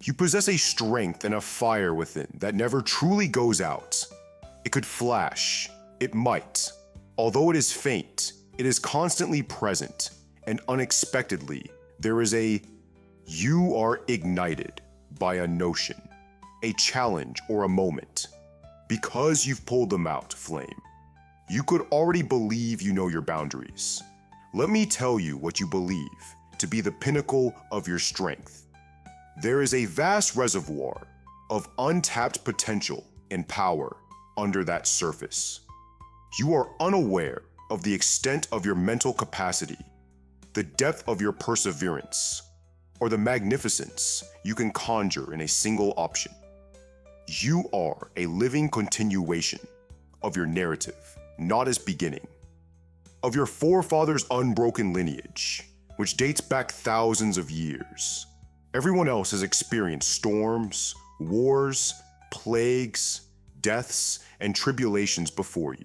You possess a strength and a fire within that never truly goes out. It could flash, it might. Although it is faint, it is constantly present, and unexpectedly, there is you are ignited by a notion, a challenge, or a moment. Because you've pulled them out, flame, you could already believe you know your boundaries. Let me tell you what you believe to be the pinnacle of your strength. There is a vast reservoir of untapped potential and power under that surface. You are unaware of the extent of your mental capacity, the depth of your perseverance, or the magnificence you can conjure in a single option. You are a living continuation of your narrative, not its beginning. Of your forefathers' unbroken lineage, which dates back thousands of years. Everyone else has experienced storms, wars, plagues, deaths, and tribulations before you.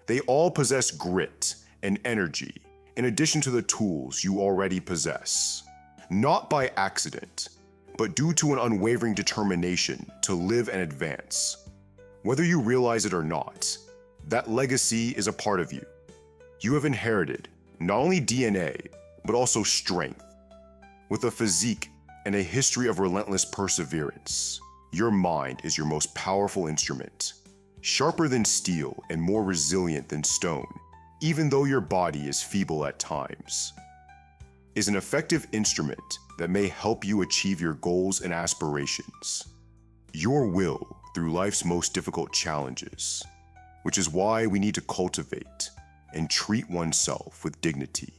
They all possess grit and energy in addition to the tools you already possess. Not by accident, but due to an unwavering determination to live and advance. Whether you realize it or not, that legacy is a part of you. You have inherited not only DNA, but also strength. With a physique and a history of relentless perseverance, your mind is your most powerful instrument. Sharper than steel and more resilient than stone, even though your body is feeble at times. Is an effective instrument that may help you achieve your goals and aspirations. Your will through life's most difficult challenges, which is why we need to cultivate and treat oneself with dignity,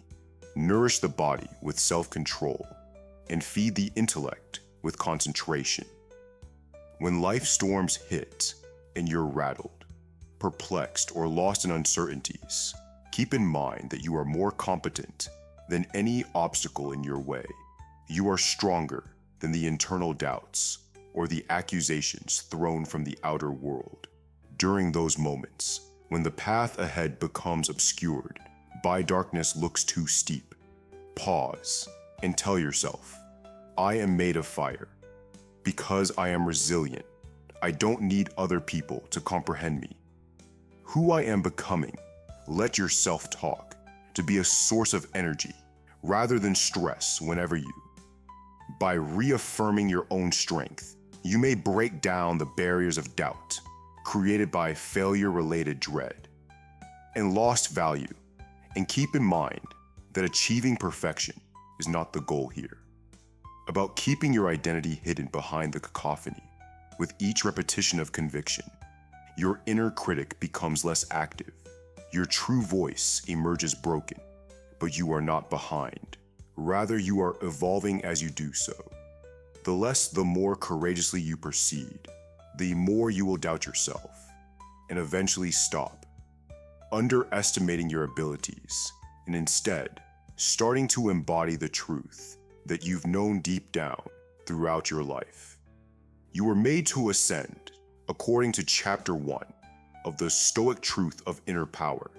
nourish the body with self-control, and feed the intellect with concentration. When life storms hit and you're rattled, perplexed, or lost in uncertainties, keep in mind that you are more competent than any obstacle in your way. You are stronger than the internal doubts or the accusations thrown from the outer world. During those moments, when the path ahead becomes obscured by darkness looks too steep, pause and tell yourself, I am made of fire. Because I am resilient, I don't need other people to comprehend me. Who I am becoming, let your self-talk to be a source of energy rather than stress whenever you. By reaffirming your own strength, you may break down the barriers of doubt created by failure-related dread and lost value, and keep in mind that achieving perfection is not the goal here. About keeping your identity hidden behind the cacophony, with each repetition of conviction, your inner critic becomes less active. Your true voice emerges broken, but you are not behind. Rather, you are evolving as you do so. The more courageously you proceed, the more you will doubt yourself, and eventually stop, underestimating your abilities, and instead, starting to embody the truth that you've known deep down throughout your life. You were made to ascend, according to Chapter 1 of the Stoic Truth of Inner Power,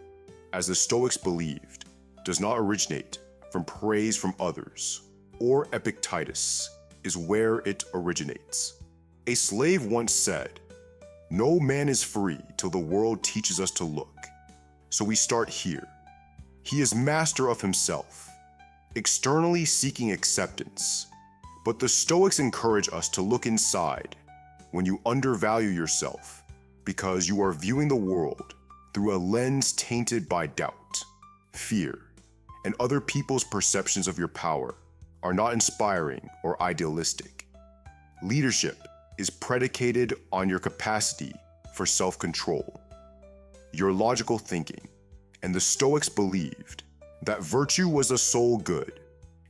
as the Stoics believed, does not originate from praise from others, or Epictetus is where it originates. A slave once said, "No man is free till the world teaches us to look." So we start here. He is master of himself, externally seeking acceptance. But the Stoics encourage us to look inside when you undervalue yourself, because you are viewing the world through a lens tainted by doubt, fear, and other people's perceptions of your power are not inspiring or idealistic. Leadership is predicated on your capacity for self-control, your logical thinking, and the Stoics believed that virtue was the sole good,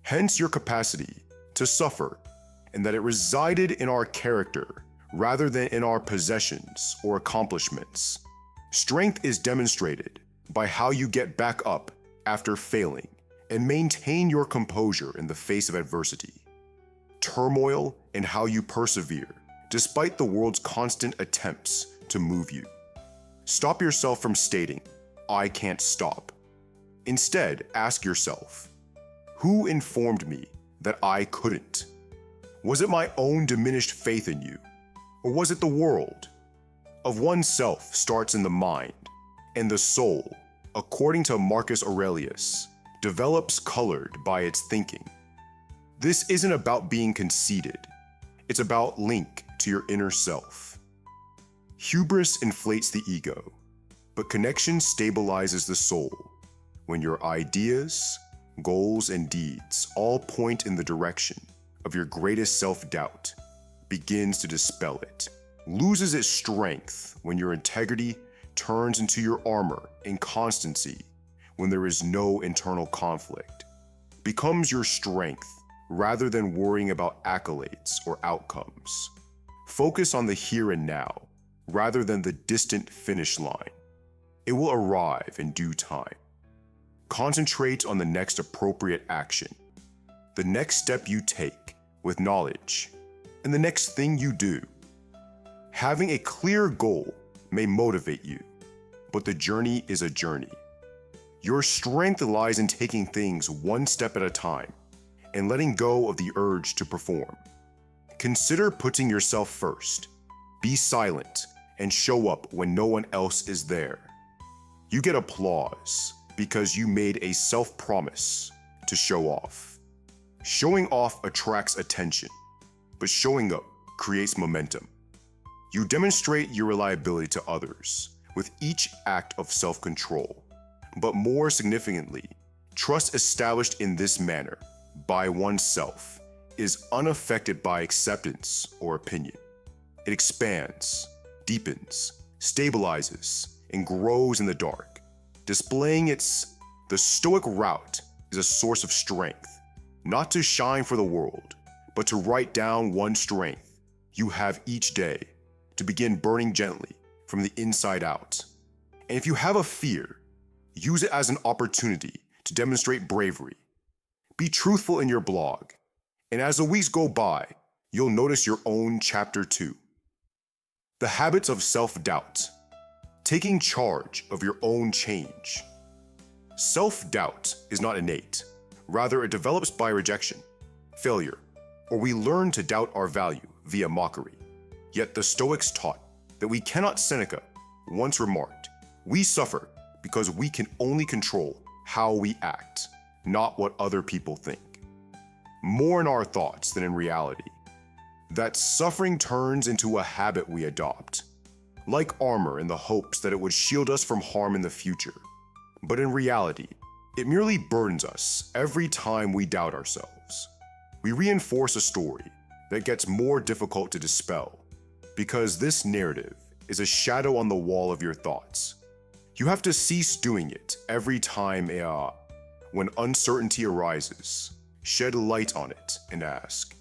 hence your capacity to suffer, and that it resided in our character rather than in our possessions or accomplishments. Strength is demonstrated by how you get back up after failing and maintain your composure in the face of adversity. Turmoil in how you persevere despite the world's constant attempts to move you. Stop yourself from stating, "I can't stop." Instead, ask yourself, who informed me that I couldn't? Was it my own diminished faith in you? Or was it the world? Of oneself starts in the mind, and the soul, according to Marcus Aurelius, develops colored by its thinking. This isn't about being conceited. It's about link to your inner self. Hubris inflates the ego, but connection stabilizes the soul when your ideas, goals, and deeds all point in the direction of your greatest self-doubt begins to dispel it, loses its strength when your integrity turns into your armor and constancy when there is no internal conflict, becomes your strength rather than worrying about accolades or outcomes. Focus on the here and now rather than the distant finish line. It will arrive in due time. Concentrate on the next appropriate action, the next step you take with knowledge, and the next thing you do. Having a clear goal may motivate you, but the journey is a journey. Your strength lies in taking things one step at a time and letting go of the urge to perform. Consider putting yourself first. Be silent and show up when no one else is there. You get applause because you made a self-promise to show off. Showing off attracts attention, but showing up creates momentum. You demonstrate your reliability to others with each act of self-control, but more significantly, trust established in this manner by oneself is unaffected by acceptance or opinion. It expands, deepens, stabilizes, and grows in the dark, displaying the Stoic route is a source of strength, not to shine for the world, but to write down one strength you have each day to begin burning gently from the inside out. And if you have a fear, use it as an opportunity to demonstrate bravery. Be truthful in your blog, and as the weeks go by, you'll notice your own chapter 2. The habits of self-doubt. Taking charge of your own change. Self-doubt is not innate. Rather, it develops by rejection, failure, or we learn to doubt our value via mockery. Yet the Stoics taught that we cannot. Seneca once remarked, "We suffer because we can only control how we act, not what other people think." More in our thoughts than in reality. That suffering turns into a habit we adopt, like armor in the hopes that it would shield us from harm in the future. But in reality, it merely burdens us every time we doubt ourselves. We reinforce a story that gets more difficult to dispel because this narrative is a shadow on the wall of your thoughts. You have to cease doing it every time when uncertainty arises. Shed light on it and ask,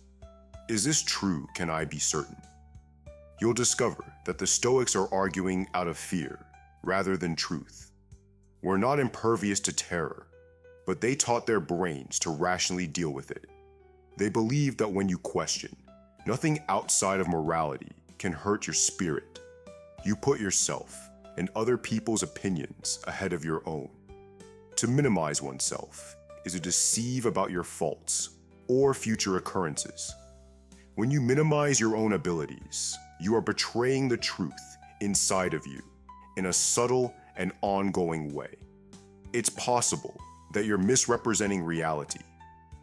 is this true? Can I be certain? You'll discover that the Stoics are arguing out of fear rather than truth. We're not impervious to terror, but they taught their brains to rationally deal with it. They believe that when you question, nothing outside of morality can hurt your spirit. You put yourself and other people's opinions ahead of your own. To minimize oneself is to deceive about your faults or future occurrences. When you minimize your own abilities, you are betraying the truth inside of you in a subtle and ongoing way. It's possible that you're misrepresenting reality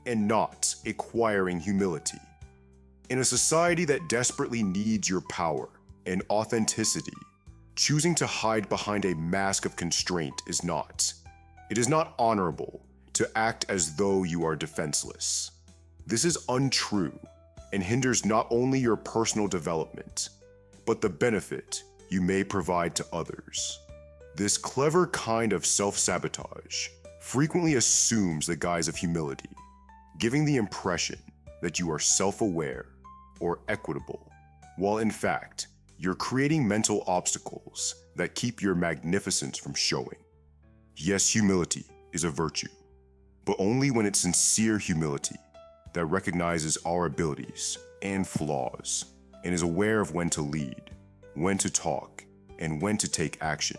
and not acquiring humility. In a society that desperately needs your power and authenticity, choosing to hide behind a mask of constraint is not. It is not honorable to act as though you are defenseless. This is untrue and hinders not only your personal development, but the benefit you may provide to others. This clever kind of self-sabotage frequently assumes the guise of humility, giving the impression that you are self-aware or equitable, while in fact, you're creating mental obstacles that keep your magnificence from showing. Yes, humility is a virtue, but only when it's sincere humility that recognizes our abilities and flaws and is aware of when to lead, when to talk, and when to take action.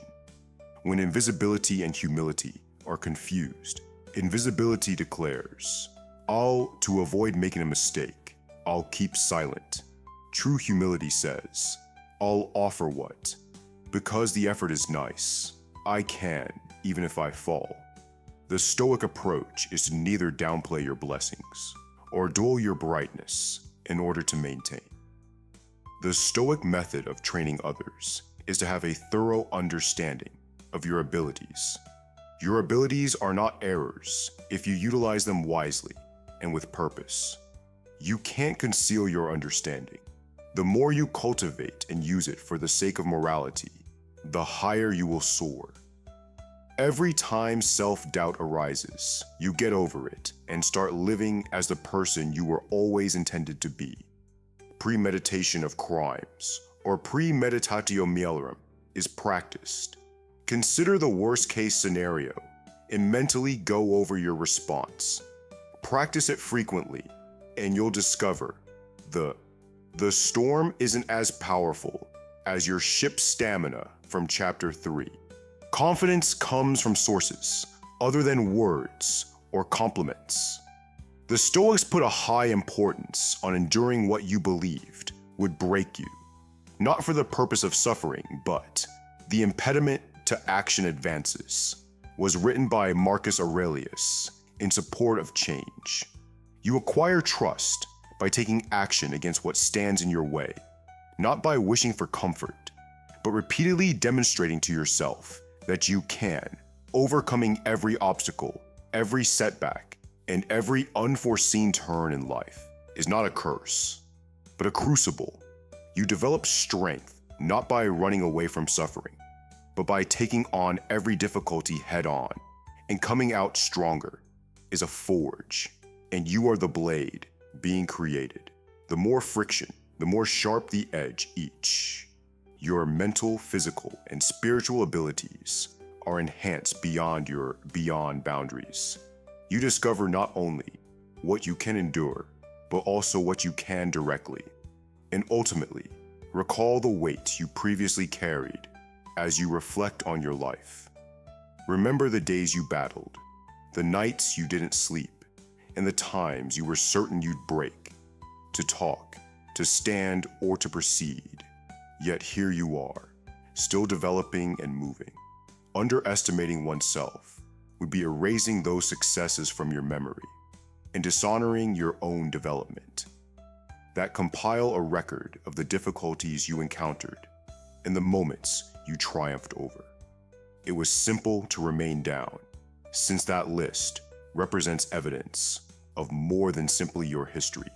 When invisibility and humility are confused, invisibility declares, "I'll, to avoid making a mistake, I'll keep silent. True humility says, I'll offer what? Because the effort is nice, I can, even if I fall. The Stoic approach is to neither downplay your blessings or dull your brightness in order to maintain. The Stoic method of training others is to have a thorough understanding of your abilities. Your abilities are not errors if you utilize them wisely and with purpose. You can't conceal your understanding. The more you cultivate and use it for the sake of morality, the higher you will soar. Every time self-doubt arises, you get over it and start living as the person you were always intended to be. Premeditation of crimes, or premeditatio meliorem, is practiced. Consider the worst-case scenario and mentally go over your response. Practice it frequently, and you'll discover the storm isn't as powerful as your ship's stamina from Chapter 3. Confidence comes from sources other than words or compliments. The Stoics put a high importance on enduring what you believed would break you, not for the purpose of suffering, but the impediment to action advances, was written by Marcus Aurelius in support of change. You acquire trust by taking action against what stands in your way, not by wishing for comfort, but repeatedly demonstrating to yourself that you can, overcoming every obstacle, every setback, and every unforeseen turn in life is not a curse, but a crucible. You develop strength not by running away from suffering, but by taking on every difficulty head on, and coming out stronger is a forge, and you are the blade being created. The more friction, the more sharp the edge each. Your mental, physical, and spiritual abilities are enhanced beyond your boundaries. You discover not only what you can endure, but also what you can directly. And ultimately, recall the weight you previously carried as you reflect on your life. Remember the days you battled, the nights you didn't sleep, and the times you were certain you'd break, to talk, to stand, or to proceed. Yet here you are, still developing and moving. Underestimating oneself would be erasing those successes from your memory and dishonoring your own development. That compile a record of the difficulties you encountered and the moments you triumphed over. It was simple to remain down, since that list represents evidence of more than simply your history.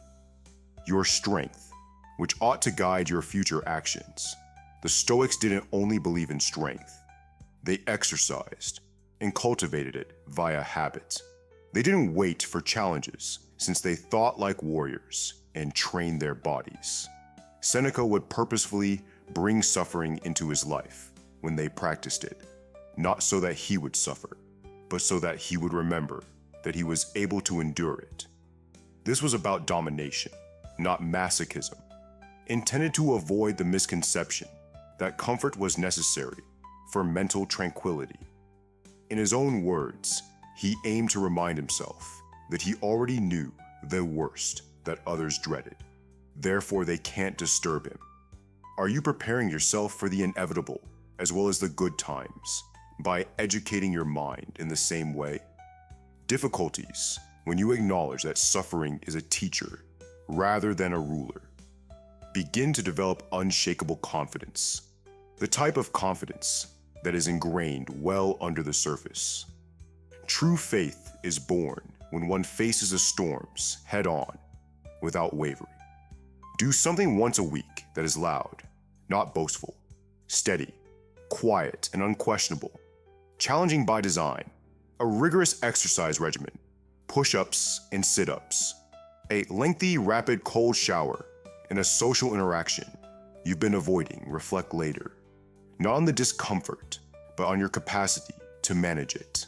Your strength, which ought to guide your future actions. The Stoics didn't only believe in strength, they exercised and cultivated it via habit. They didn't wait for challenges, since they thought like warriors and trained their bodies. Seneca would purposefully bring suffering into his life when they practiced it, not so that he would suffer, but so that he would remember that he was able to endure it. This was about domination, not masochism, intended to avoid the misconception that comfort was necessary for mental tranquility. In his own words, he aimed to remind himself that he already knew the worst that others dreaded. Therefore, they can't disturb him. Are you preparing yourself for the inevitable as well as the good times by educating your mind in the same way? Difficulties, when you acknowledge that suffering is a teacher rather than a ruler. Begin to develop unshakable confidence, the type of confidence that is ingrained well under the surface. True faith is born when one faces the storms head on without wavering. Do something once a week that is loud, not boastful, steady, quiet, and unquestionable, challenging by design, a rigorous exercise regimen, push-ups and sit-ups, a lengthy, rapid cold shower, and a social interaction you've been avoiding. Reflect later, not on the discomfort, but on your capacity to manage it.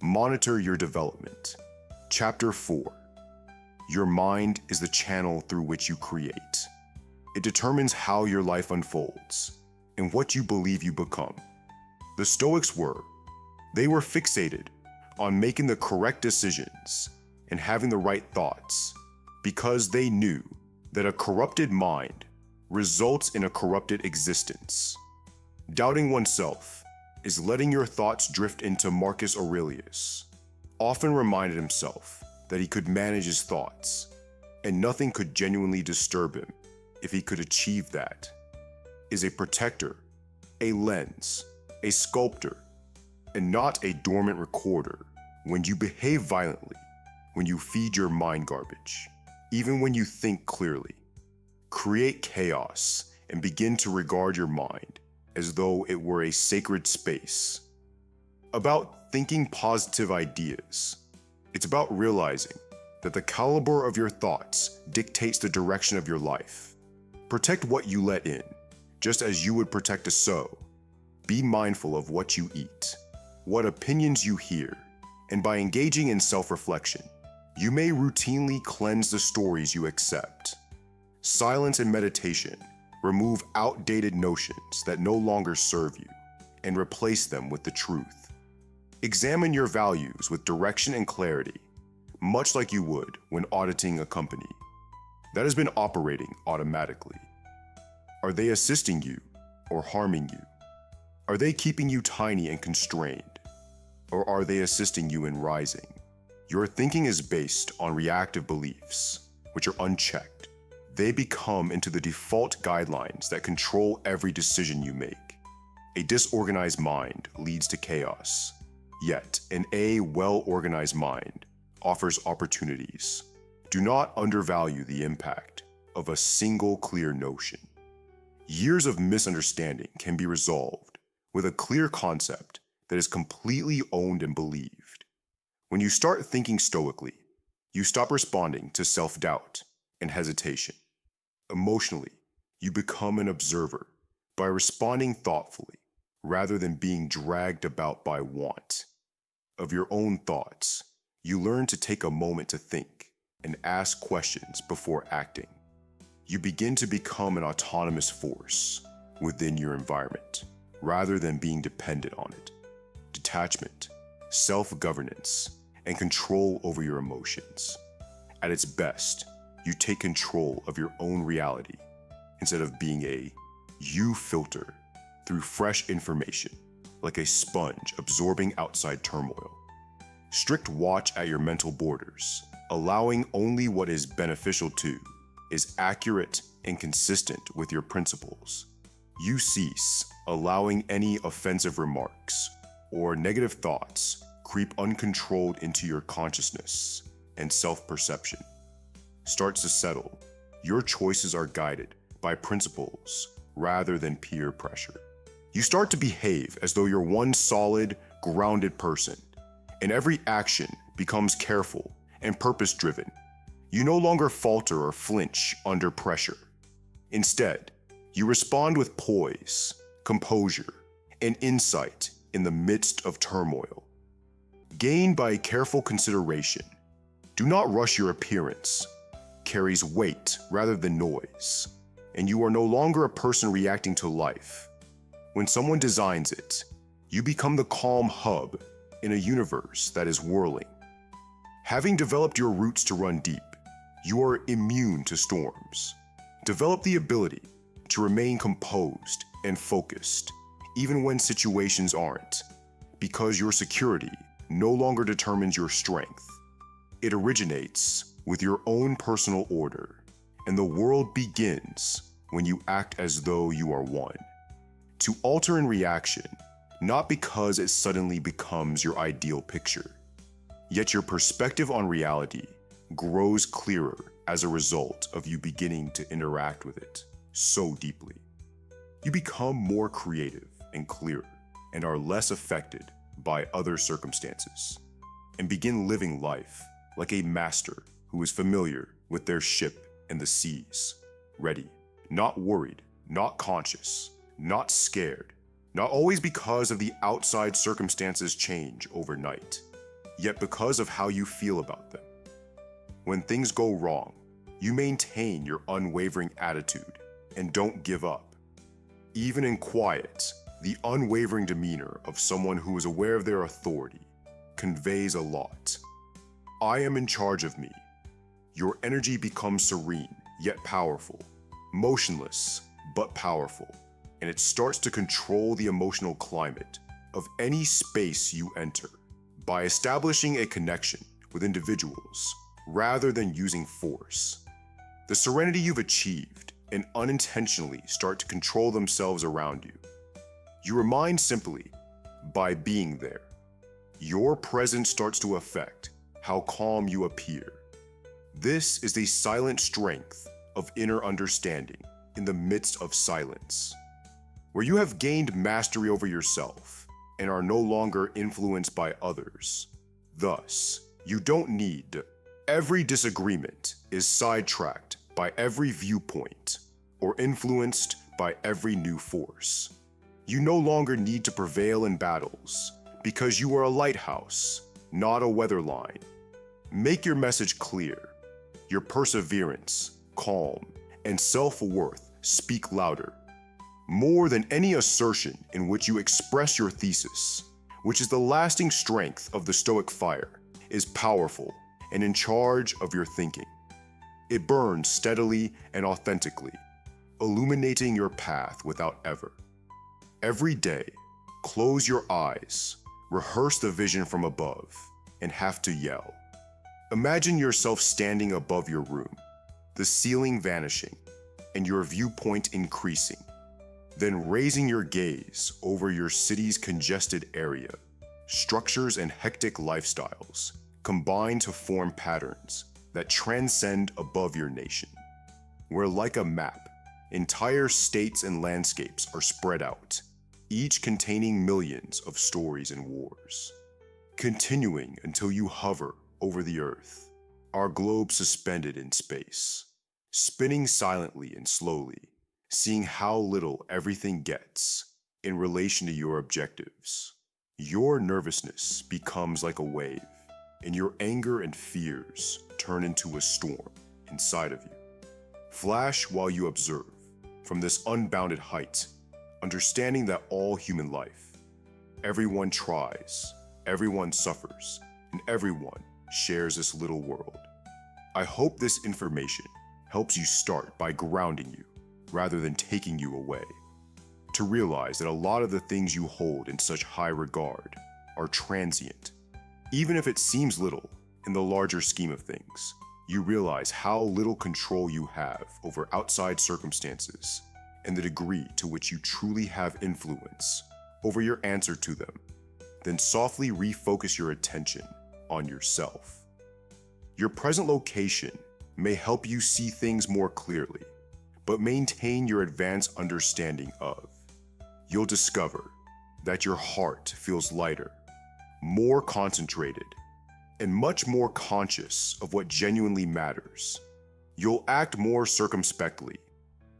Monitor your development. Chapter 4. Your mind is the channel through which you create. It determines how your life unfolds and what you believe you become. The Stoics were fixated on making the correct decisions and having the right thoughts because they knew that a corrupted mind results in a corrupted existence. Doubting oneself is letting your thoughts drift into Marcus Aurelius, often reminded himself that he could manage his thoughts, and nothing could genuinely disturb him if he could achieve that. Is a protector, a lens, a sculptor, and not a dormant recorder. When you behave violently, when you feed your mind garbage, even when you think clearly, create chaos and begin to regard your mind as though it were a sacred space. About thinking positive ideas, it's about realizing that the caliber of your thoughts dictates the direction of your life. Protect what you let in, just as you would protect a sow. Be mindful of what you eat, what opinions you hear, and by engaging in self-reflection, you may routinely cleanse the stories you accept. Silence and meditation remove outdated notions that no longer serve you and replace them with the truth. Examine your values with direction and clarity, much like you would when auditing a company that has been operating automatically. Are they assisting you or harming you? Are they keeping you tiny and constrained? Or are they assisting you in rising? Your thinking is based on reactive beliefs, which are unchecked. They become into the default guidelines that control every decision you make. A disorganized mind leads to chaos, yet an well-organized mind offers opportunities. Do not undervalue the impact of a single clear notion. Years of misunderstanding can be resolved with a clear concept that is completely owned and believed. When you start thinking stoically, you stop responding to self-doubt and hesitation. Emotionally, you become an observer by responding thoughtfully rather than being dragged about by want. Of your own thoughts, you learn to take a moment to think and ask questions before acting. You begin to become an autonomous force within your environment rather than being dependent on it. Detachment, self-governance, and control over your emotions. At its best, you take control of your own reality instead of being you filter through fresh information like a sponge absorbing outside turmoil. Strict watch at your mental borders, allowing only what is beneficial to, is accurate and consistent with your principles. You cease allowing any offensive remarks or negative thoughts creep uncontrolled into your consciousness, and self-perception starts to settle. Your choices are guided by principles rather than peer pressure. You start to behave as though you're one solid, grounded person, and every action becomes careful and purpose-driven. You no longer falter or flinch under pressure. Instead, you respond with poise, composure, and insight in the midst of turmoil. Gained by careful consideration, do not rush your appearance, carries weight rather than noise, and you are no longer a person reacting to life. When someone designs it, you become the calm hub in a universe that is whirling. Having developed your roots to run deep, you are immune to storms. Develop the ability to remain composed and focused, even when situations aren't, because your security no longer determines your strength. It originates with your own personal order, and the world begins when you act as though you are one. To alter in reaction, not because it suddenly becomes your ideal picture, yet your perspective on reality grows clearer as a result of you beginning to interact with it so deeply. You become more creative and clearer and are less affected by other circumstances, and begin living life like a master who is familiar with their ship and the seas, ready, not worried, not conscious, not scared, not always because of the outside circumstances change overnight, yet because of how you feel about them. When things go wrong, you maintain your unwavering attitude and don't give up. Even in quiet, the unwavering demeanor of someone who is aware of their authority conveys a lot. I am in charge of me. Your energy becomes serene yet powerful, motionless, but powerful, and it starts to control the emotional climate of any space you enter by establishing a connection with individuals rather than using force. The serenity you've achieved and unintentionally start to control themselves around you. You remind simply by being there. Your presence starts to affect how calm you appear. This is the silent strength of inner understanding in the midst of silence, where you have gained mastery over yourself and are no longer influenced by others. Thus, you don't need. Every disagreement is sidetracked by every viewpoint or influenced by every new force. You no longer need to prevail in battles because you are a lighthouse, not a weather line. Make your message clear. Your perseverance, calm, and self-worth speak louder. More than any assertion in which you express your thesis, which is the lasting strength of the Stoic fire, is powerful and in charge of your thinking. It burns steadily and authentically, illuminating your path without ever. Every day, close your eyes, rehearse the vision from above, and have to yell. Imagine yourself standing above your room, the ceiling vanishing, and your viewpoint increasing. Then raising your gaze over your city's congested area, structures and hectic lifestyles combine to form patterns that transcend above your nation, where like a map, entire states and landscapes are spread out, each containing millions of stories and wars. Continuing until you hover over the earth, our globe suspended in space, spinning silently and slowly, seeing how little everything gets in relation to your objectives. Your nervousness becomes like a wave, and your anger and fears turn into a storm inside of you. Flash while you observe from this unbounded height, understanding that all human life, everyone tries, everyone suffers, and everyone shares this little world. I hope this information helps you start by grounding you rather than taking you away, to realize that a lot of the things you hold in such high regard are transient. Even if it seems little in the larger scheme of things, you realize how little control you have over outside circumstances and the degree to which you truly have influence over your answer to them. Then softly refocus your attention on yourself. Your present location may help you see things more clearly, but maintain your advanced understanding of. You'll discover that your heart feels lighter, more concentrated, and much more conscious of what genuinely matters. You'll act more circumspectly,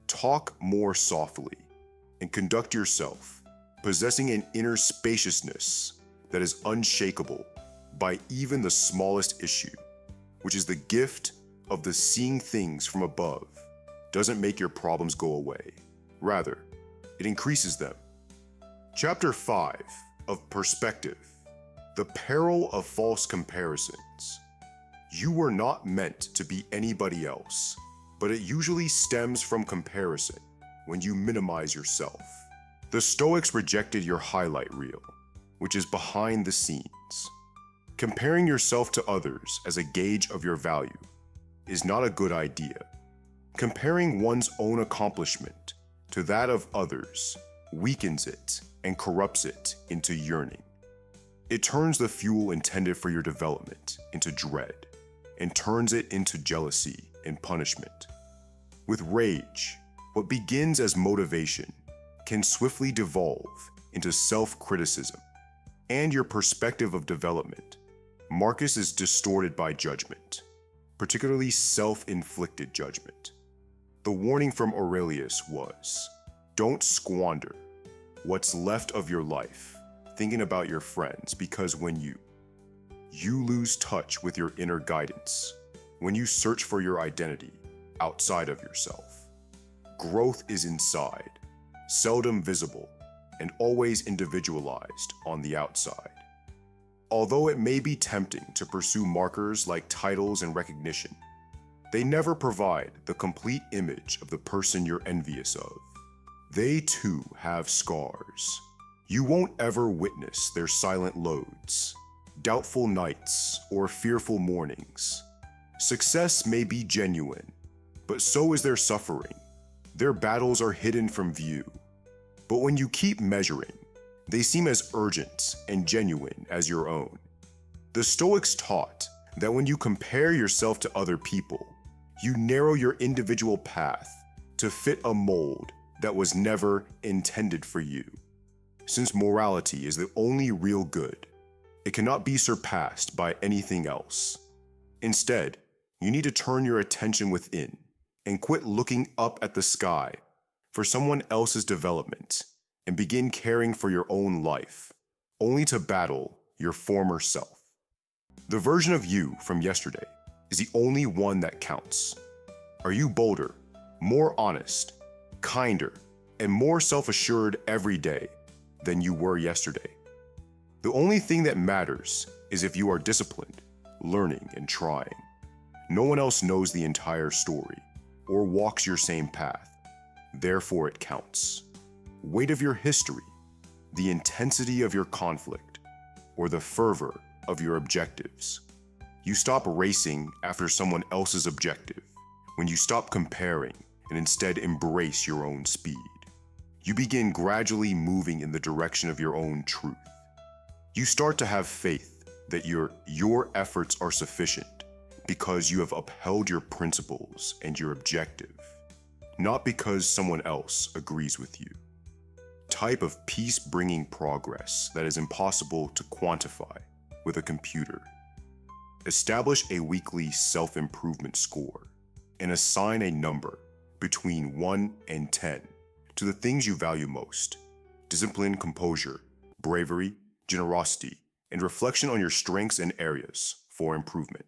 talk more softly, and conduct yourself, possessing an inner spaciousness that is unshakable by even the smallest issue, which is the gift of the seeing things from above. Doesn't make your problems go away. Rather, it increases them. Chapter 5 of Perspective. The peril of false comparisons. You were not meant to be anybody else, but it usually stems from comparison when you minimize yourself. The Stoics rejected your highlight reel, which is behind the scenes. Comparing yourself to others as a gauge of your value is not a good idea. Comparing one's own accomplishment to that of others weakens it and corrupts it into yearning. It turns the fuel intended for your development into dread and turns it into jealousy and punishment. With rage, what begins as motivation can swiftly devolve into self-criticism, and your perspective of development. Marcus is distorted by judgment, particularly self-inflicted judgment. The warning from Aurelius was, don't squander what's left of your life thinking about your friends, because when you lose touch with your inner guidance, when you search for your identity outside of yourself. Growth is inside, seldom visible, and always individualized on the outside. Although it may be tempting to pursue markers like titles and recognition, They never provide the complete image of the person you're envious of. They too have scars. You won't ever witness their silent loads, doubtful nights, or fearful mornings. Success may be genuine, but so is their suffering. Their battles are hidden from view. But when you keep measuring, they seem as urgent and genuine as your own. The Stoics taught that when you compare yourself to other people, you narrow your individual path to fit a mold that was never intended for you. Since morality is the only real good, it cannot be surpassed by anything else. Instead, you need to turn your attention within and quit looking up at the sky for someone else's development and begin caring for your own life, only to battle your former self. The version of you from yesterday is the only one that counts. Are you bolder, more honest, kinder, and more self-assured every day than you were yesterday? The only thing that matters is if you are disciplined, learning, and trying. No one else knows the entire story or walks your same path. Therefore, it counts. Weight of your history, the intensity of your conflict, or the fervor of your objectives. You stop racing after someone else's objective when you stop comparing and instead embrace your own speed. You begin gradually moving in the direction of your own truth. You start to have faith that your efforts are sufficient because you have upheld your principles and your objective, not because someone else agrees with you. Type of peace-bringing progress that is impossible to quantify with a computer. Establish a weekly self-improvement score and assign a number between 1 and 10 to the things you value most: discipline, composure, bravery, generosity, and reflection on your strengths and areas for improvement.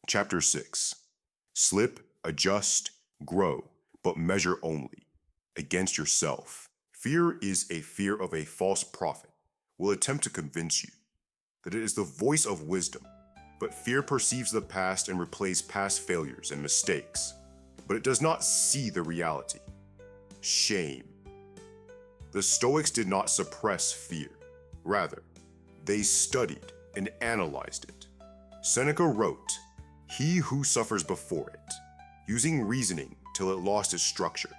Chapter 6. Slip, adjust, grow, but measure only. Against yourself. Fear is a fear of a false prophet will attempt to convince you that it is the voice of wisdom, but fear perceives the past and replays past failures and mistakes, but it does not see the reality. Shame. The Stoics did not suppress fear. Rather, they studied and analyzed it. Seneca wrote, "He who suffers before it, using reasoning till it lost its structure,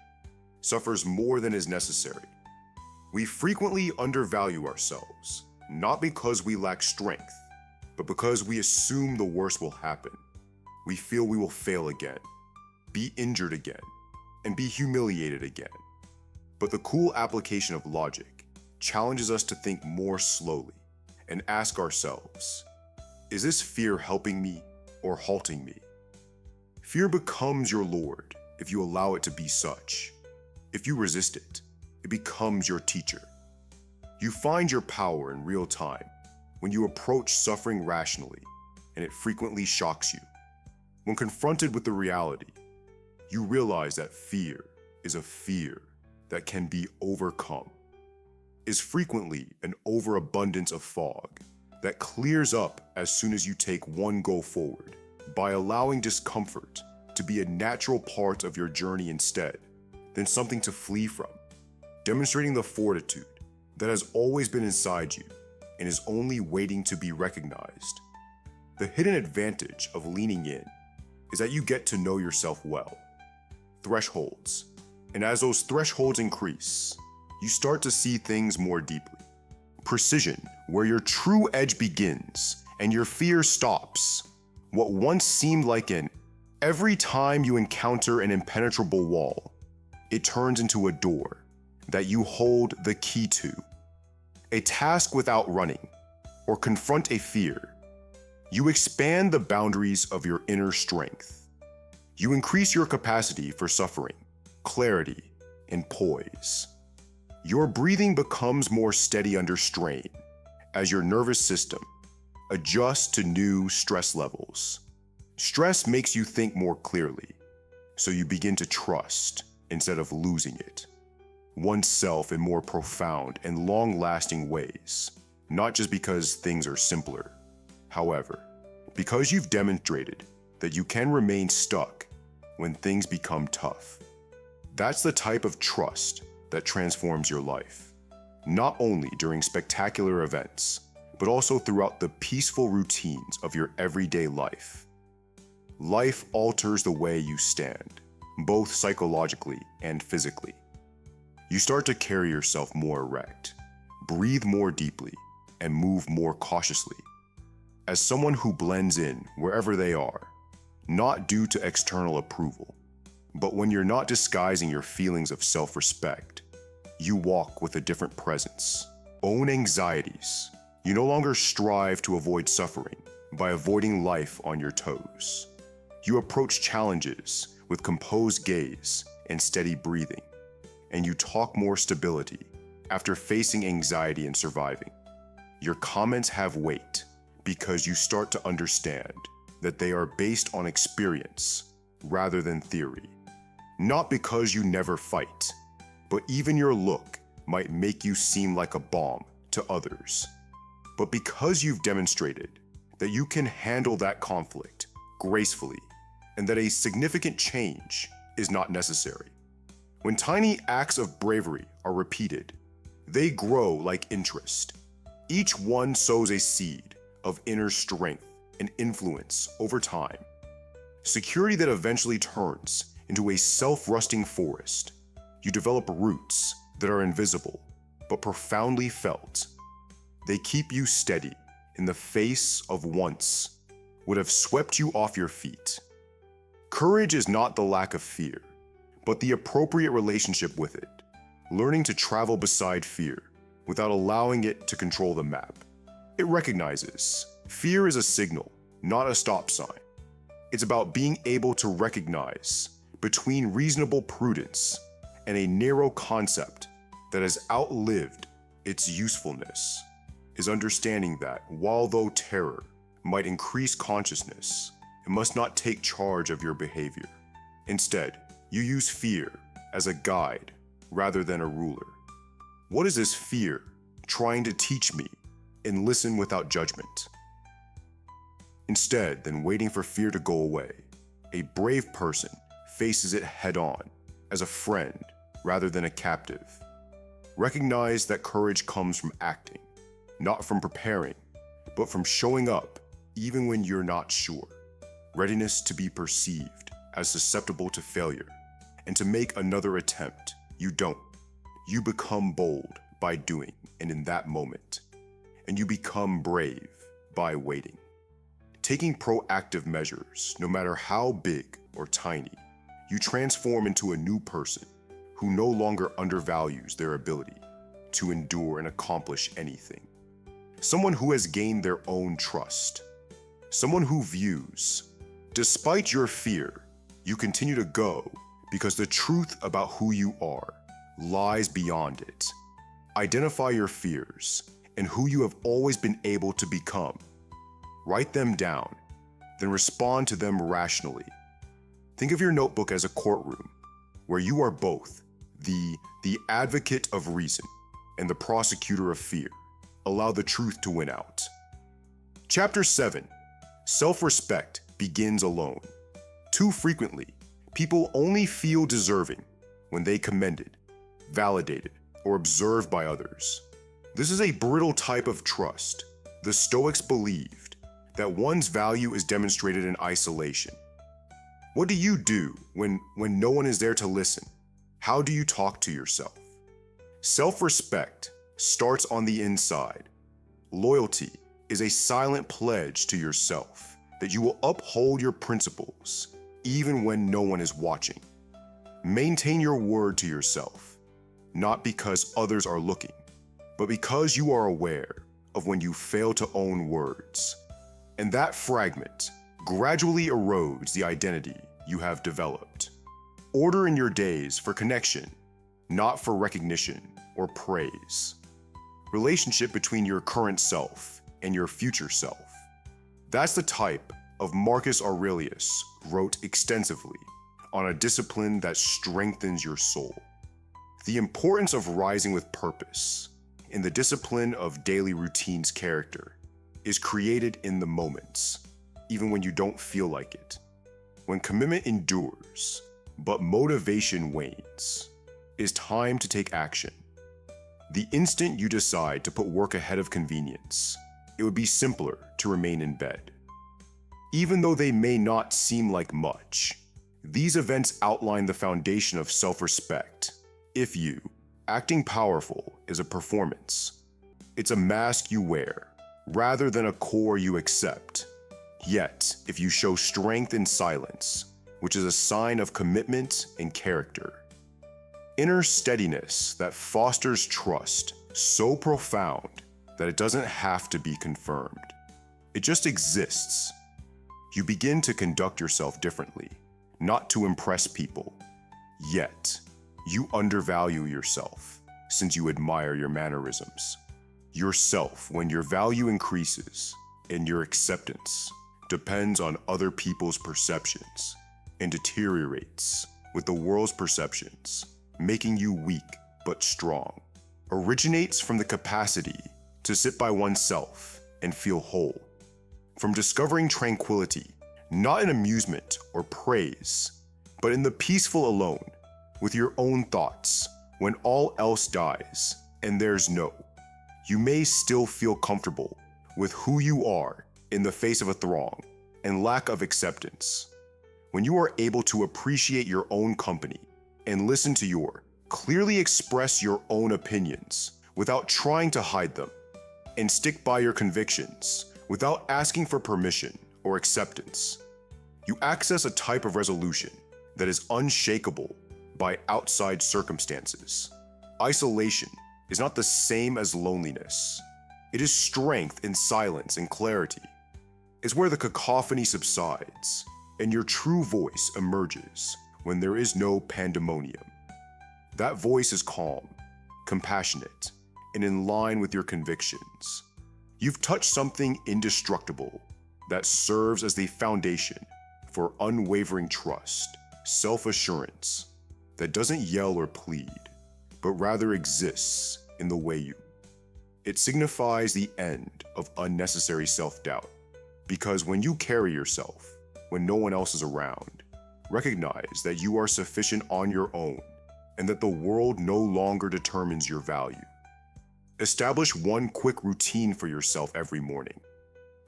suffers more than is necessary." We frequently undervalue ourselves, not because we lack strength, but because we assume the worst will happen. We feel we will fail again, be injured again, and be humiliated again. But the cool application of logic challenges us to think more slowly and ask ourselves, is this fear helping me or halting me? Fear becomes your Lord if you allow it to be such. If you resist it, it becomes your teacher. You find your power in real time when you approach suffering rationally, and it frequently shocks you. When confronted with the reality, you realize that fear is a fear that can be overcome. Is frequently an overabundance of fog that clears up as soon as you take one go forward by allowing discomfort to be a natural part of your journey instead than something to flee from, demonstrating the fortitude that has always been inside you and is only waiting to be recognized. The hidden advantage of leaning in is that you get to know yourself well. Thresholds. And as those thresholds increase, you start to see things more deeply. Precision, where your true edge begins and your fear stops. What once seemed like every time you encounter an impenetrable wall, it turns into a door that you hold the key to. A task without running, or confront a fear. You expand the boundaries of your inner strength. You increase your capacity for suffering, clarity, and poise. Your breathing becomes more steady under strain as your nervous system adjusts to new stress levels. Stress makes you think more clearly, so you begin to trust instead of losing it. Oneself in more profound and long-lasting ways, not just because things are simpler. However, because you've demonstrated that you can remain stuck when things become tough. That's the type of trust that transforms your life, not only during spectacular events, but also throughout the peaceful routines of your everyday life. Life alters the way you stand, both psychologically and physically. You start to carry yourself more erect, breathe more deeply, and move more cautiously. As someone who blends in wherever they are, not due to external approval, but when you're not disguising your feelings of self-respect, you walk with a different presence. Own anxieties. You no longer strive to avoid suffering by avoiding life on your toes. You approach challenges with composed gaze and steady breathing, and you talk more stability after facing anxiety and surviving. Your comments have weight because you start to understand that they are based on experience rather than theory. Not because you never fight, but even your look might make you seem like a bomb to others. But because you've demonstrated that you can handle that conflict gracefully and that a significant change is not necessary. When tiny acts of bravery are repeated, they grow like interest. Each one sows a seed of inner strength and influence over time. Security that eventually turns into a self-rusting forest. You develop roots that are invisible but profoundly felt. They keep you steady in the face of once would have swept you off your feet. Courage is not the lack of fear, but the appropriate relationship with it, learning to travel beside fear without allowing it to control the map. It recognizes fear is a signal, not a stop sign. It's about being able to recognize between reasonable prudence and a narrow concept that has outlived its usefulness, is understanding that while though terror might increase consciousness, it must not take charge of your behavior. Instead, you use fear as a guide rather than a ruler. What is this fear trying to teach me? And listen without judgment. Instead than waiting for fear to go away, a brave person faces it head-on as a friend rather than a captive. Recognize that courage comes from acting, not from preparing, but from showing up even when you're not sure. Readiness to be perceived as susceptible to failure and to make another attempt. You don't. You become bold by doing, and in that moment. And you become brave by waiting. Taking proactive measures, no matter how big or tiny, you transform into a new person who no longer undervalues their ability to endure and accomplish anything. Someone who has gained their own trust. Someone who views, despite your fear, you continue to go because the truth about who you are lies beyond it. Identify your fears and who you have always been able to become. Write them down, then respond to them rationally. Think of your notebook as a courtroom where you are both the advocate of reason and the prosecutor of fear. Allow the truth to win out. Chapter 7. Self-respect begins alone. Too frequently, people only feel deserving when they commended, validated, or observed by others. This is a brittle type of trust. The Stoics believed that one's value is demonstrated in isolation. What do you do when no one is there to listen? How do you talk to yourself? Self-respect starts on the inside. Loyalty is a silent pledge to yourself that you will uphold your principles even when no one is watching. Maintain your word to yourself, not because others are looking, but because you are aware of when you fail to own words. And that fragment gradually erodes the identity you have developed. Order in your days for connection, not for recognition or praise. Relationship between your current self and your future self. That's the type of Marcus Aurelius wrote extensively on a discipline that strengthens your soul. The importance of rising with purpose in the discipline of daily routine's character is created in the moments, even when you don't feel like it. when commitment endures, but motivation wanes, it is time to take action. The instant you decide to put work ahead of convenience, it would be simpler to remain in bed. Even though they may not seem like much, these events outline the foundation of self-respect. If you, acting powerful is a performance. It's a mask you wear, rather than a core you accept. Yet, if you show strength in silence, which is a sign of commitment and character, inner steadiness that fosters trust so profound that it doesn't have to be confirmed. It just exists. You begin to conduct yourself differently, not to impress people. Yet, you undervalue yourself since you admire your mannerisms. Yourself, when your value increases and your acceptance depends on other people's perceptions and deteriorates with the world's perceptions, making you weak but strong, originates from the capacity to sit by oneself and feel whole, from discovering tranquility, not in amusement or praise, but in the peaceful alone, with your own thoughts, when all else dies and there's no. You may still feel comfortable with who you are in the face of a throng and lack of acceptance. When you are able to appreciate your own company and listen to clearly express your own opinions without trying to hide them, and stick by your convictions without asking for permission or acceptance, you access a type of resolution that is unshakable by outside circumstances. Isolation is not the same as loneliness. It is strength in silence and clarity. It's where the cacophony subsides and your true voice emerges when there is no pandemonium. That voice is calm, compassionate, and in line with your convictions. You've touched something indestructible that serves as the foundation for unwavering trust, self-assurance that doesn't yell or plead, but rather exists in the way you. It signifies the end of unnecessary self-doubt, because when you carry yourself, when no one else is around, recognize that you are sufficient on your own and that the world no longer determines your value. Establish one quick routine for yourself every morning.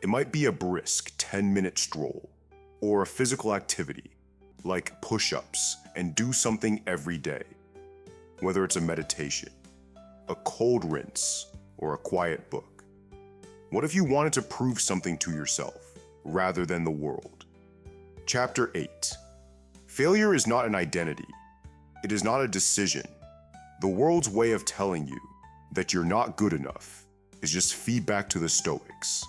It might be a brisk 10-minute stroll or a physical activity like push-ups, and do something every day. Whether it's a meditation, a cold rinse, or a quiet book. What if you wanted to prove something to yourself rather than the world? Chapter 8. Failure is not an identity. It is not a decision. The world's way of telling you that you're not good enough is just feedback to the Stoics.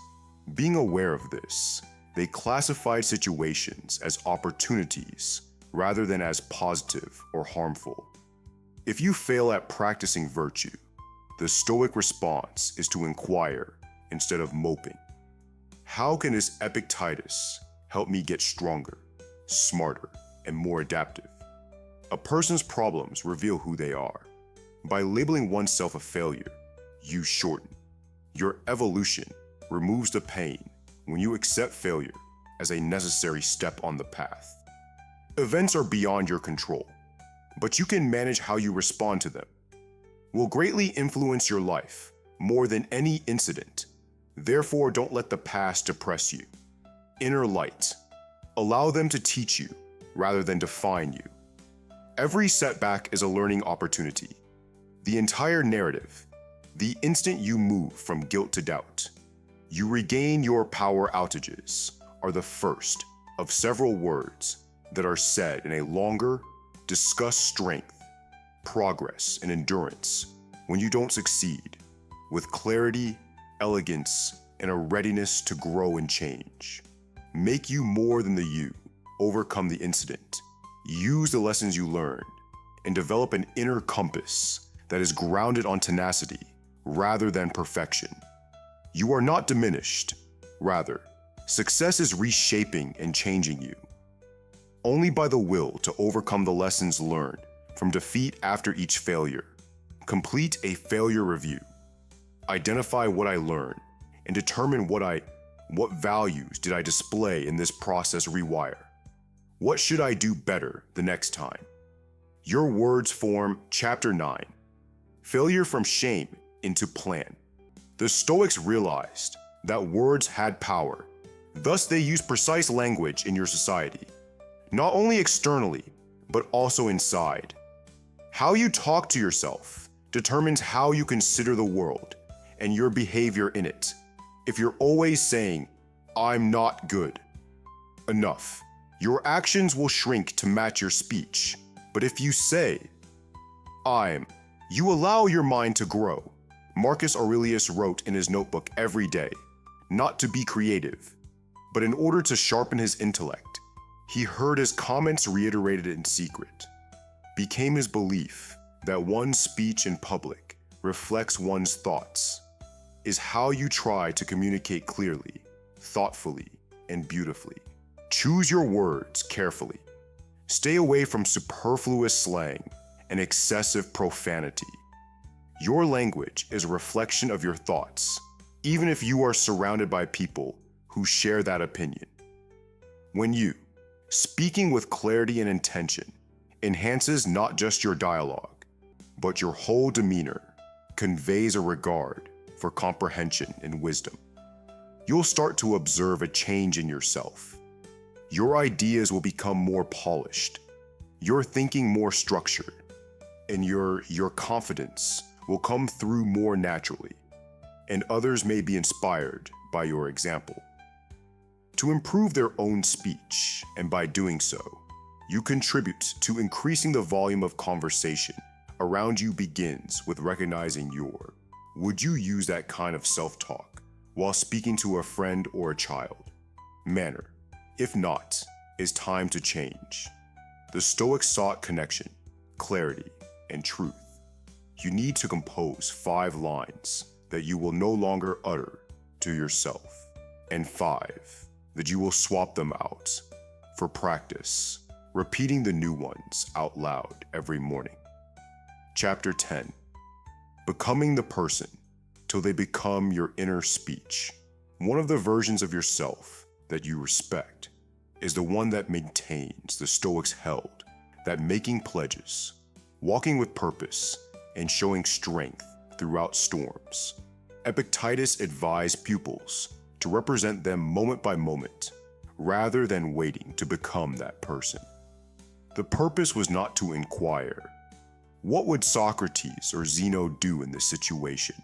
Being aware of this, they classified situations as opportunities rather than as positive or harmful. If you fail at practicing virtue, the Stoic response is to inquire instead of moping. How can this Epictetus help me get stronger, smarter, and more adaptive? A person's problems reveal who they are. By labeling oneself a failure, you shorten. Your evolution removes the pain when you accept failure as a necessary step on the path. Events are beyond your control, but you can manage how you respond to them. Will greatly influence your life more than any incident. Therefore, don't let the past depress you. Inner light. Allow them to teach you rather than define you. Every setback is a learning opportunity. The entire narrative, the instant you move from guilt to doubt, you regain your power outages, are the first of several words that are said in a longer, discussed strength, progress, and endurance when you don't succeed, with clarity, elegance, and a readiness to grow and change. Make you more than the you, overcome the incident, use the lessons you learned, and develop an inner compass that is grounded on tenacity rather than perfection. You are not diminished. Rather, success is reshaping and changing you. Only by the will to overcome the lessons learned from defeat after each failure. Complete a failure review. Identify what I learned and determine what values did I display in this process rewire. What should I do better the next time? Your words form Chapter 9. Failure from shame into plan. The Stoics realized that words had power. Thus, they used precise language in your society, not only externally, but also inside. How you talk to yourself determines how you consider the world and your behavior in it. If you're always saying, "I'm not good enough," your actions will shrink to match your speech. But if you say, "I'm," you allow your mind to grow. Marcus Aurelius wrote in his notebook every day, not to be creative, but in order to sharpen his intellect. He heard his comments reiterated in secret. Became his belief that one's speech in public reflects one's thoughts, is how you try to communicate clearly, thoughtfully, and beautifully. Choose your words carefully. Stay away from superfluous slang and excessive profanity. Your language is a reflection of your thoughts, even if you are surrounded by people who share that opinion. When you, speaking with clarity and intention, enhances not just your dialogue, but your whole demeanor, conveys a regard for comprehension and wisdom. You'll start to observe a change in yourself. Your ideas will become more polished, your thinking more structured, and your confidence will come through more naturally, and others may be inspired by your example. To improve their own speech, and by doing so, you contribute to increasing the volume of conversation around you begins with recognizing your, would you use that kind of self-talk while speaking to a friend or a child? Manner. If not, it's time to change. The Stoics sought connection, clarity, and truth. You need to compose 5 lines that you will no longer utter to yourself, and 5 that you will swap them out for practice, repeating the new ones out loud every morning. Chapter 10. Becoming the person till they become your inner speech. One of the versions of yourself that you respect is the one that maintains the Stoics held that making pledges, walking with purpose, and showing strength throughout storms. Epictetus advised pupils to represent them moment by moment, rather than waiting to become that person. The purpose was not to inquire, what would Socrates or Zeno do in this situation?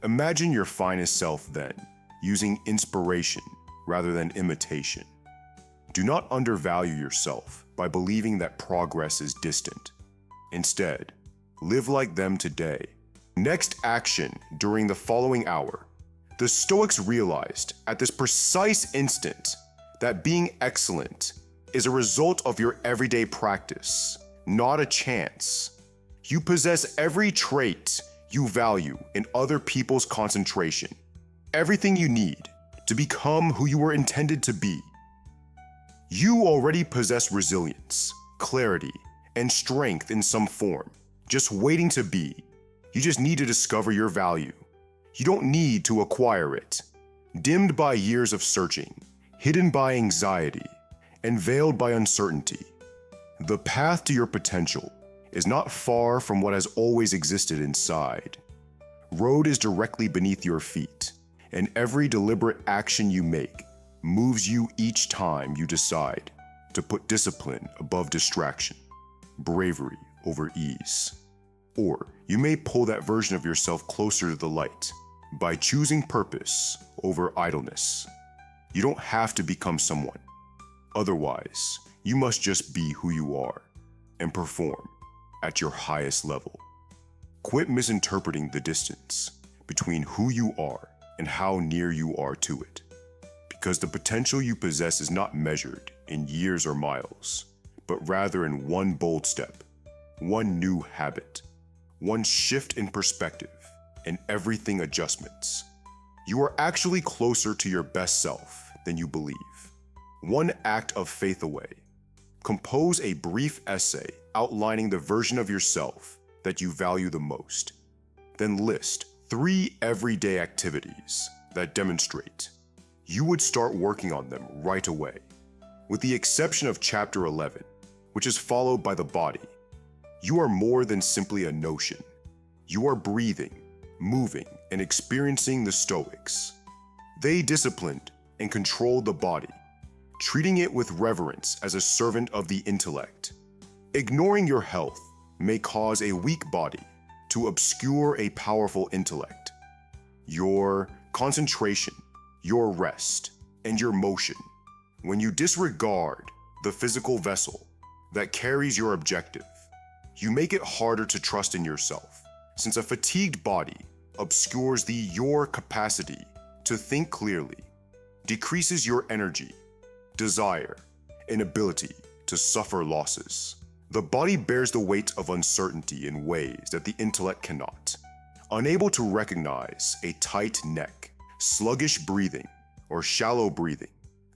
Imagine your finest self then, using inspiration rather than imitation. Do not undervalue yourself by believing that progress is distant. Instead, live like them today. Next action during the following hour. The Stoics realized at this precise instant that being excellent is a result of your everyday practice, not a chance. You possess every trait you value in other people's concentration, everything you need to become who you were intended to be. You already possess resilience, clarity, and strength in some form, just waiting to be. You just need to discover your value. You don't need to acquire it. Dimmed by years of searching, hidden by anxiety, and veiled by uncertainty, the path to your potential is not far from what has always existed inside. Road is directly beneath your feet, and every deliberate action you make moves you each time you decide to put discipline above distraction, bravery over ease. Or you may pull that version of yourself closer to the light by choosing purpose over idleness. You don't have to become someone. Otherwise, you must just be who you are and perform at your highest level. Quit misinterpreting the distance between who you are and how near you are to it, because the potential you possess is not measured in years or miles, but rather in one bold step, one new habit, one shift in perspective, and everything adjustments. You are actually closer to your best self than you believe. One act of faith away. Compose a brief essay outlining the version of yourself that you value the most. Then list 3 everyday activities that demonstrate you would start working on them right away. With the exception of chapter 11, which is followed by the body, you are more than simply a notion. You are breathing, moving, and experiencing the Stoics. They disciplined and controlled the body, treating it with reverence as a servant of the intellect. Ignoring your health may cause a weak body to obscure a powerful intellect. Your concentration, your rest, and your motion, when you disregard the physical vessel that carries your objective, you make it harder to trust in yourself, since a fatigued body obscures your capacity to think clearly, decreases your energy, desire, and ability to suffer losses. The body bears the weight of uncertainty in ways that the intellect cannot. Unable to recognize a tight neck, sluggish breathing, or shallow breathing,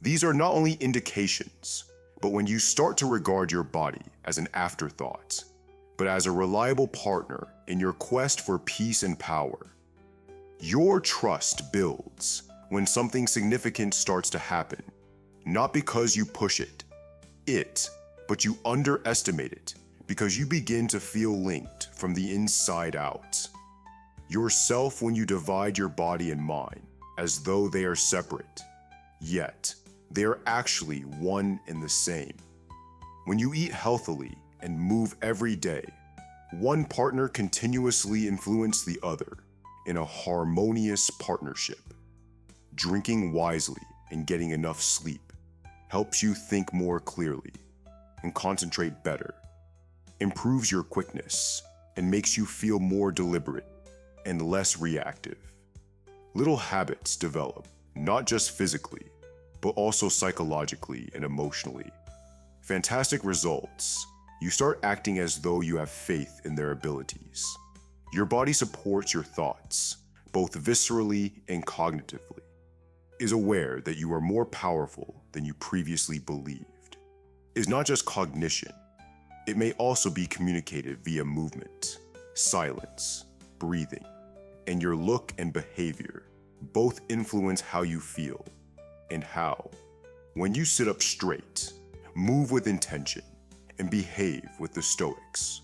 these are not only indications, but when you start to regard your body as an afterthought, but as a reliable partner in your quest for peace and power. Your trust builds when something significant starts to happen, not because you push it, but you underestimate it because you begin to feel linked from the inside out. Yourself when you divide your body and mind as though they are separate, yet they are actually one and the same. When you eat healthily and move every day, one partner continuously influences the other in a harmonious partnership. Drinking wisely and getting enough sleep helps you think more clearly and concentrate better, improves your quickness, and makes you feel more deliberate and less reactive. Little habits develop, not just physically, but also psychologically and emotionally. Fantastic results. You start acting as though you have faith in their abilities. Your body supports your thoughts, both viscerally and cognitively, is aware that you are more powerful than you previously believed. Is not just cognition, it may also be communicated via movement, silence, breathing, and your look and behavior both influence how you feel and how, when you sit up straight, move with intention, and behave with the Stoics,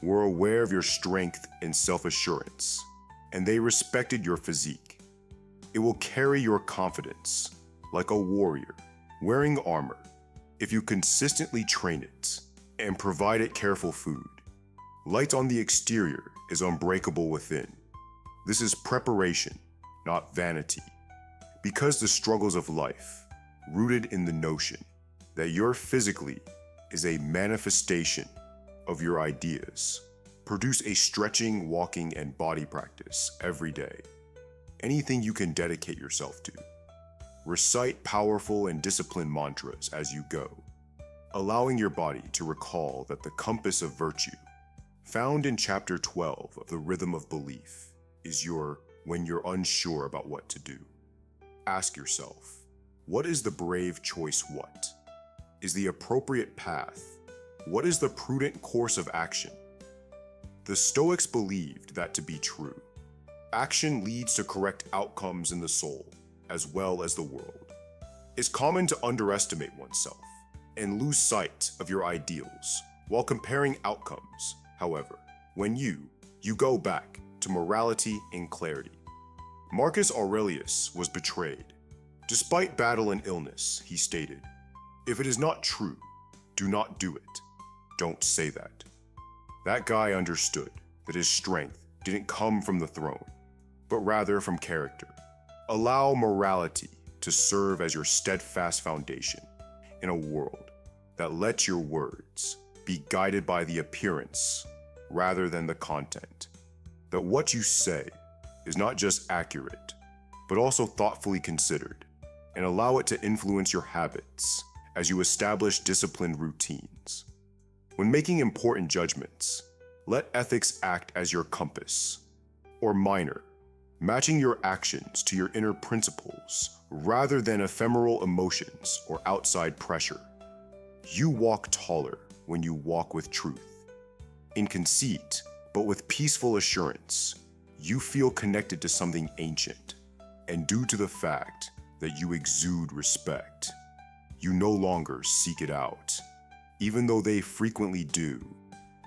were aware of your strength and self-assurance, and they respected your physique. It will carry your confidence like a warrior wearing armor if you consistently train it and provide it careful food. Light on the exterior is unbreakable within. This is preparation, not vanity. Because the struggles of life, rooted in the notion that your physically is a manifestation of your ideas, produce a stretching, walking, and body practice every day. Anything you can dedicate yourself to. Recite powerful and disciplined mantras as you go, allowing your body to recall that the compass of virtue, found in chapter 12 of the Rhythm of Belief, is when you're unsure about what to do. Ask yourself, what is the brave choice? What is the appropriate path? What is the prudent course of action? The Stoics believed that to be true. Action leads to correct outcomes in the soul, as well as the world. It's common to underestimate oneself and lose sight of your ideals while comparing outcomes. However, when you go back to morality and clarity. Marcus Aurelius was betrayed. Despite battle and illness, he stated, "If it is not true, do not do it. Don't say that." That guy understood that his strength didn't come from the throne, but rather from character. Allow morality to serve as your steadfast foundation in a world that lets your words be guided by the appearance rather than the content. That what you say is not just accurate, but also thoughtfully considered, and allow it to influence your habits as you establish disciplined routines. When making important judgments, let ethics act as your compass, or minor, matching your actions to your inner principles rather than ephemeral emotions or outside pressure. You walk taller when you walk with truth. In conceit, but with peaceful assurance, you feel connected to something ancient, and due to the fact that you exude respect, You no longer seek it out. Even though they frequently do,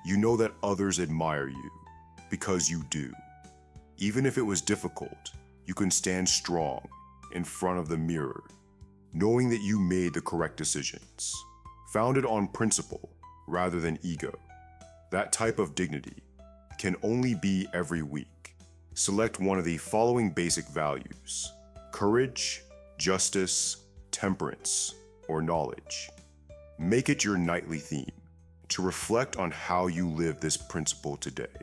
you know that others admire you because you do. Even if it was difficult, you can stand strong in front of the mirror, knowing that you made the correct decisions, founded on principle rather than ego. That type of dignity can only be every week. Select one of the following basic values: courage, justice, temperance, or knowledge. Make it your nightly theme to reflect on how you live this principle today.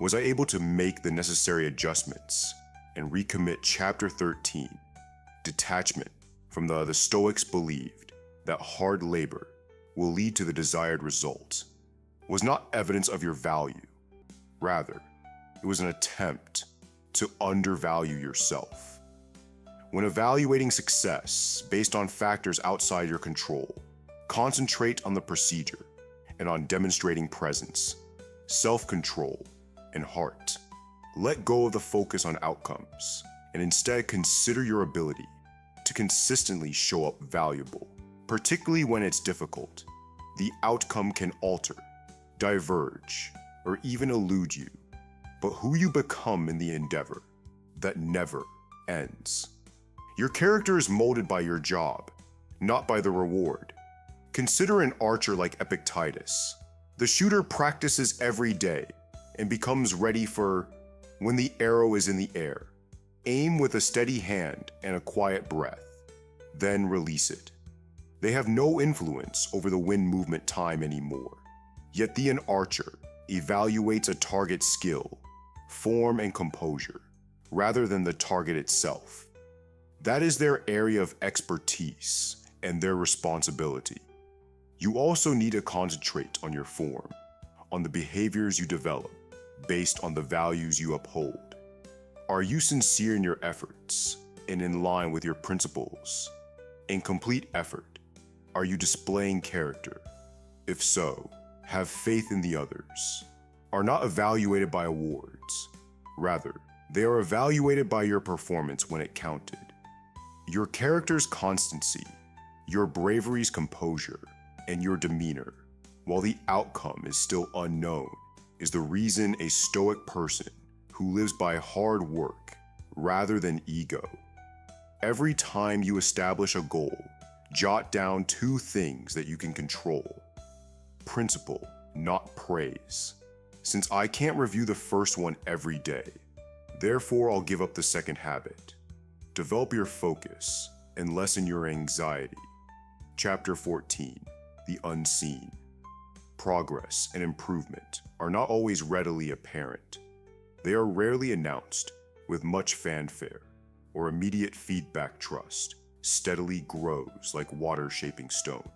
Was I able to make the necessary adjustments and recommit Chapter 13, detachment from the Stoics believed that hard labor will lead to the desired result, was not evidence of your value. Rather, it was an attempt to undervalue yourself. When evaluating success based on factors outside your control, concentrate on the procedure and on demonstrating presence, self-control, and heart. Let go of the focus on outcomes and instead consider your ability to consistently show up valuable, particularly when it's difficult. The outcome can alter, diverge, or even elude you, but who you become in the endeavor, that never ends. Your character is molded by your job, not by the reward. Consider an archer like Epictetus. The shooter practices every day and becomes ready for when the arrow is in the air. Aim with a steady hand and a quiet breath, then release it. They have no influence over the wind movement time anymore. Yet an archer evaluates a target's skill, form, and composure, rather than the target itself. That is their area of expertise and their responsibility. You also need to concentrate on your form, on the behaviors you develop, based on the values you uphold. Are you sincere in your efforts and in line with your principles? In complete effort, are you displaying character? If so, have faith in the others. Are not evaluated by awards. Rather, they are evaluated by your performance when it counted. Your character's constancy, your bravery's composure, and your demeanor, while the outcome is still unknown, is the reason a Stoic person who lives by hard work rather than ego. Every time you establish a goal, jot down 2 things that you can control. Principle, not praise. Since I can't review the first one every day, therefore I'll give up the second habit. Develop your focus and lessen your anxiety. Chapter 14, the unseen. Progress and improvement are not always readily apparent. They are rarely announced with much fanfare or immediate feedback. Trust steadily grows like water shaping stone.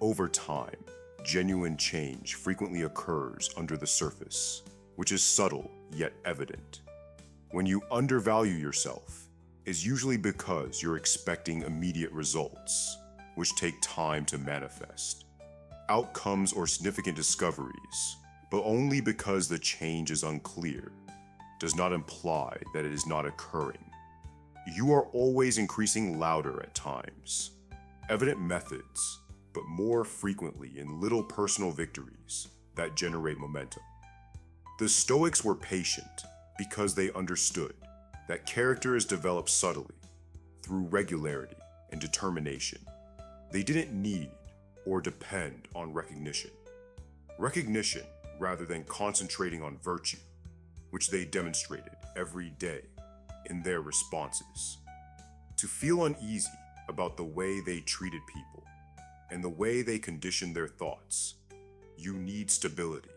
Over time, genuine change frequently occurs under the surface, which is subtle yet evident. When you undervalue yourself, it's usually because you're expecting immediate results, which take time to manifest. Outcomes or significant discoveries, but only because the change is unclear, does not imply that it is not occurring. You are always increasing louder at times. Evident methods, but more frequently in little personal victories that generate momentum. The Stoics were patient because they understood that character is developed subtly through regularity and determination. They didn't need or depend on recognition. Recognition rather than concentrating on virtue, which they demonstrated every day in their responses. To feel uneasy about the way they treated people and the way they conditioned their thoughts, you need stability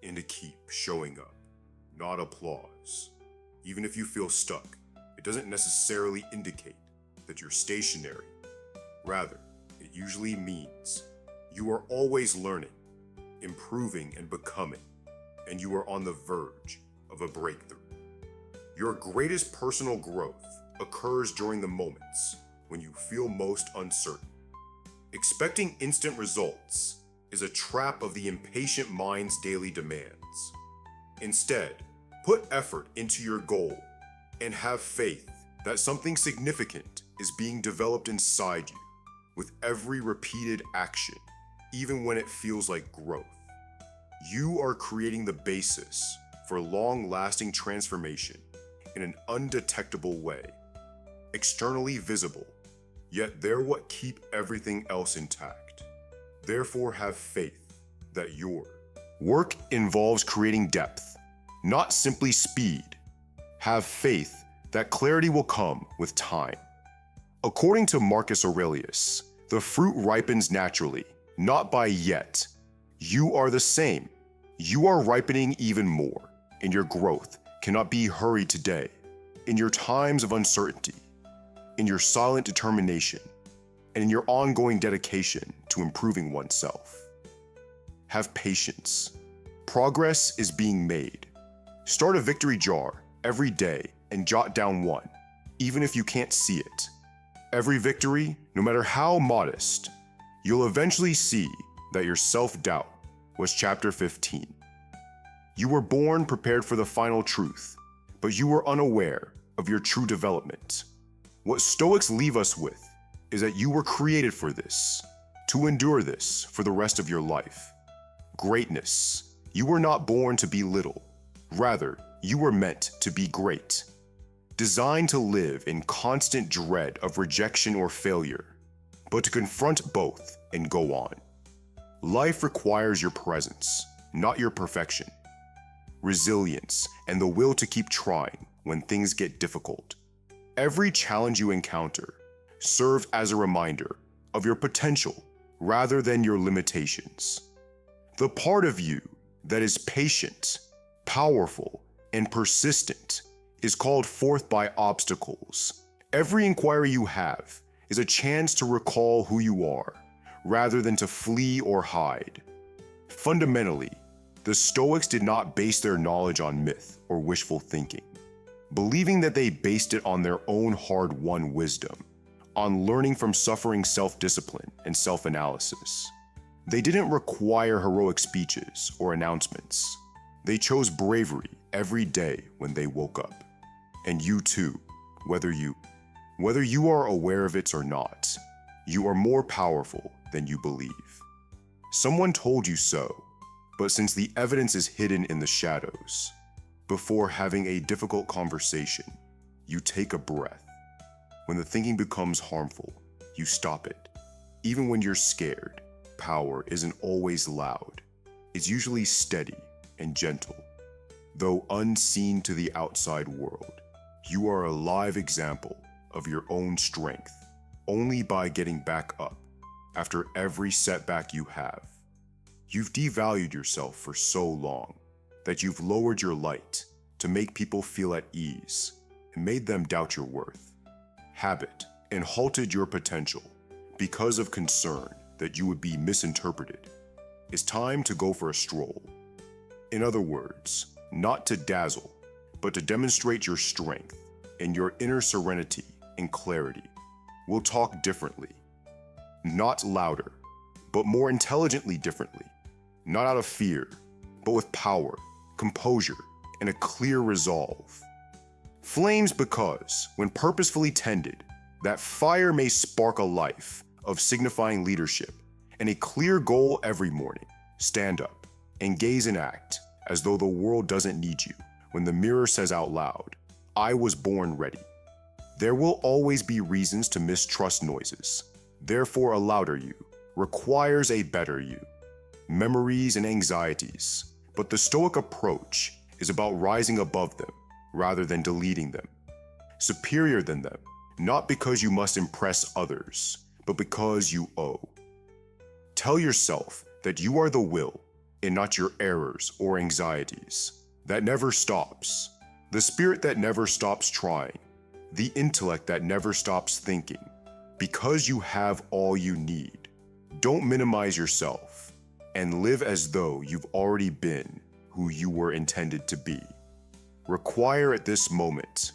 and to keep showing up, not applause. Even if you feel stuck, it doesn't necessarily indicate that you're stationary. Rather, it usually means you are always learning, improving, and becoming, and you are on the verge of a breakthrough. Your greatest personal growth occurs during the moments when you feel most uncertain. Expecting instant results is a trap of the impatient mind's daily demands. Instead, put effort into your goal and have faith that something significant is being developed inside you. with every repeated action, even when it feels like growth. You are creating the basis for long-lasting transformation in an undetectable way, externally visible, yet they're what keep everything else intact. Therefore, have faith that your work involves creating depth, not simply speed. Have faith that clarity will come with time. According to Marcus Aurelius, the fruit ripens naturally, not by yet. You are the same. You are ripening even more, and your growth cannot be hurried today. In your times of uncertainty, in your silent determination, and in your ongoing dedication to improving oneself. Have patience. Progress is being made. Start a victory jar every day and jot down one, even if you can't see it. Every victory, no matter how modest, you'll eventually see that your self-doubt was chapter 15. You were born prepared for the final truth, but you were unaware of your true development. What Stoics leave us with is that you were created for this, to endure this for the rest of your life. Greatness. You were not born to be little. Rather, you were meant to be great. Designed to live in constant dread of rejection or failure, but to confront both and go on. Life requires your presence, not your perfection. Resilience and the will to keep trying when things get difficult. Every challenge you encounter serves as a reminder of your potential rather than your limitations. The part of you that is patient, powerful, and persistent is called forth by obstacles. Every inquiry you have is a chance to recall who you are, rather than to flee or hide. Fundamentally, the Stoics did not base their knowledge on myth or wishful thinking, believing that they based it on their own hard-won wisdom, on learning from suffering self-discipline and self-analysis. They didn't require heroic speeches or announcements. They chose bravery every day when they woke up. And you too, whether you are aware of it or not, you are more powerful than you believe. Someone told you so, but since the evidence is hidden in the shadows, before having a difficult conversation, you take a breath. When the thinking becomes harmful, you stop it. Even when you're scared, power isn't always loud. It's usually steady and gentle. Though unseen to the outside world, you are a live example of your own strength only by getting back up after every setback you have. You've devalued yourself for so long that you've lowered your light to make people feel at ease and made them doubt your worth. Habit and halted your potential because of concern that you would be misinterpreted. It's time to go for a stroll. In other words, not to dazzle, but to demonstrate your strength and your inner serenity and clarity. We'll talk differently. Not louder, but more intelligently differently. Not out of fear, but with power, composure, and a clear resolve. Flames because, when purposefully tended, that fire may spark a life of signifying leadership and a clear goal every morning. Stand up and gaze and act as though the world doesn't need you when the mirror says out loud, I was born ready. There will always be reasons to mistrust noises. Therefore, a louder you requires a better you. Memories and anxieties, but the Stoic approach is about rising above them rather than deleting them. Superior than them, not because you must impress others, but because you owe. Tell yourself that you are the will and not your errors or anxieties. That never stops. The spirit that never stops trying. The intellect that never stops thinking. Because you have all you need. Don't minimize yourself and live as though you've already been who you were intended to be. Require at this moment